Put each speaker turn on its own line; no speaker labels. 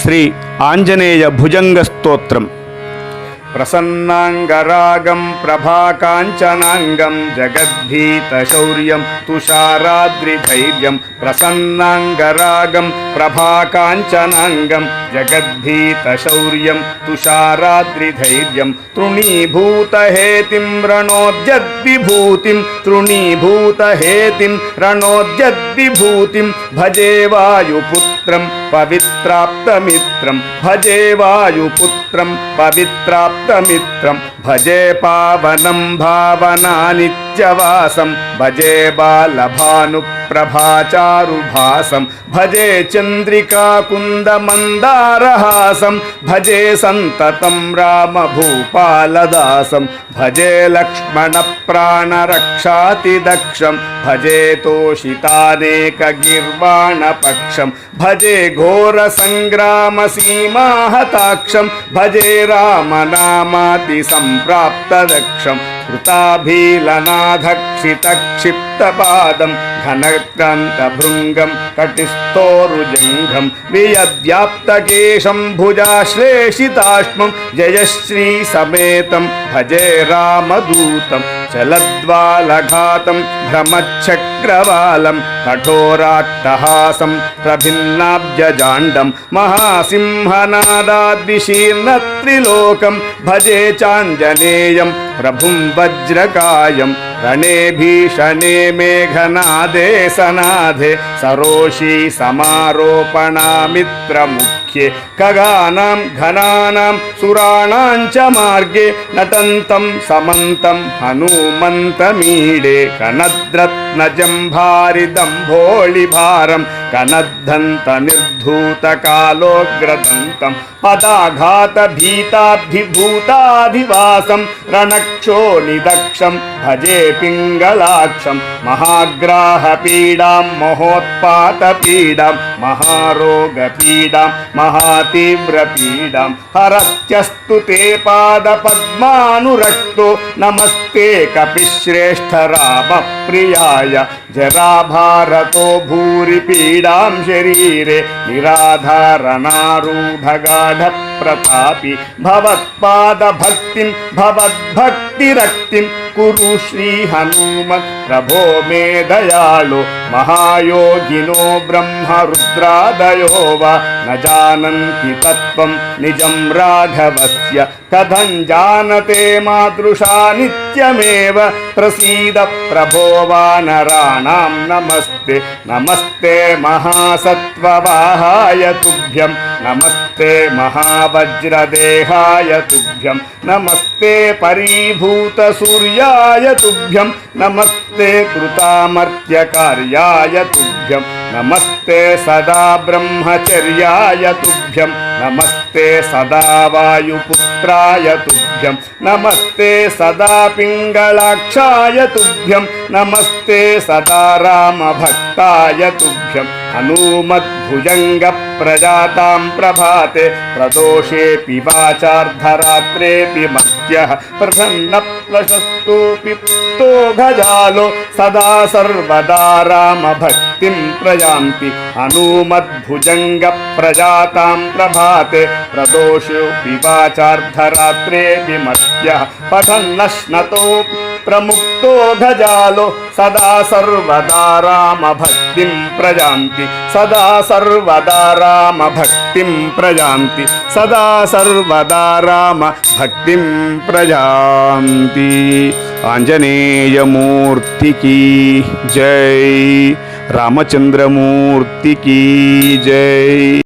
శ్రీ ఆంజనేయ భుజంగ స్తోత్రం. ప్రసన్నాంగరాగం ప్రభాకాంచనాంగం జగద్భీతశౌర్యం తుషారాద్రిధైర్యం. ప్రసన్నాంగరాగం ప్రభాకాంచనాంగం జగద్భీతశౌర్యం తుషారాద్రిధైర్యం. తృణీభూతహేతిం రణోద్యద్విభూతిం తృణీభూతహేతిం రణోద్యద్విభూతిం. భజే వాయుపుత్రం పవిత్రాప్తమిత్రం భజే వాయుపుత్రం పవిత్రాప్తమిత్రం. భజే పావనం భావనానిత్యవాసం భజే బాలభానుప్రభాచారుభాసం. భజే చంద్రికాకుందమందారహాసం భజే సంతతం రామభూపాలదాసం. భజే లక్ష్మణప్రాణరక్షాతిదక్షం భజే తోషితానేకగిర్వాణపక్షం. భజే ఘోరసంగ్రామసీమాహతాక్షం భజే రామనామాతి సంప్రాప్తదక్షం. కృతాభీలనాధక్షితక్షిప్తపాదం ఘనక్రాంతభృంగం కటిస్థోరుజంఘం. వియద్వ్యాప్తకేశం భుజాశ్లేషితాశ్మం జయశ్రీ సమేతం భజే రామదూతం. చలద్వాలఘాతం భ్రమచ్చక్రవాలం కఠోరాట్టహాసం ప్రభిన్నాబ్జాండం. మహాసింహనాదాద్విశీర్ణత్రిలోకం భజే చాంజనేయం ప్రభుం వజ్రకాయం. రణే భీషణే మేఘనాదే సనాదే సరోషీ సమారోపణామిత్రముఖ్యే. ఖగానాం ఘనానాం సురాణాం చ మార్గే నటంతం సమంతం హనుమంతమీడే. కనద్రత్నజంభారిదంభోళిభారం కనద్ధంత నిర్ధూతకాలోగ్రదంతం. పదాఘాత భీతాభిభూతాధివాసం రణక్షోణిదక్షం భజే పింగళాక్షం. మహాగ్రాహపీడాం మహోత్పాతపీడాం మహారోగపీడాం మహాతీవ్రపీడాం. హరత్యస్తు తే పాదపద్మానురక్తో నమస్తే కపిశ్రేష్ఠ రామ ప్రియాయ. జరాభారతో భూరి పీడాం శరీరే నిరాధారణారూఢగాఢ ప్రతాపి. భవత్పాదభక్తిం భవద్భక్తిరక్తిం కురు శ్రీ హనుమత్ ప్రభో మే దయాళో. మహాయోగినో బ్రహ్మరుద్రాదయో వా న జానంతి తత్వం నిజం రాఘవస్య. కథం జానతే మాదృశా నిత్యమేవ. ప్రసీద ప్రభో వానరాణాం నమస్తే. నమస్తే మహాసత్వవాహాయ తుభ్యం నమస్తే మహావజ్రదేహాయ తుభ్యం. నమస్తే పరీభూత సూర్యాయ తుభ్యం నమస్తే కృతామర్త్యకార్యాయ తుభ్యం. నమస్తే సదా బ్రహ్మచర్యాయ తుభ్యం నమస్తే సదా వాయుపుత్రాయ తుభ్యం. నమస్తే సదా పింగళాక్షాయ తుభ్యం నమస్తే సదా రామభక్తాయ తుభ్యం. హనుమద్భుజంగ ప్రజాతాం ప్రభాతే ప్రదోషేపి వాచార్ధరాత్రేపి మధ్యః. ప్రసన్న ప్లశస్తోపి తో గజాలో సదా సర్వదా రామభక్తిం ప్రయాంతి. హనుమద్భుజంగ ప్రజాతాం ప్రభాతే ప్రదోషేపి వాచార్ధరాత్రేపి మధ్యః. పఠన్నశ్నతో ప్రముక్తో గజాలో సదా సర్వదా రామభక్తిం ప్రయాంతి. సదా సర్వదా రామభక్తిం ప్రయాంతి. సదా సర్వదా రామభక్తిం ప్రయాంతి. ఆంజనేయమూర్తికి జై. రామచంద్రమూర్తికి జై.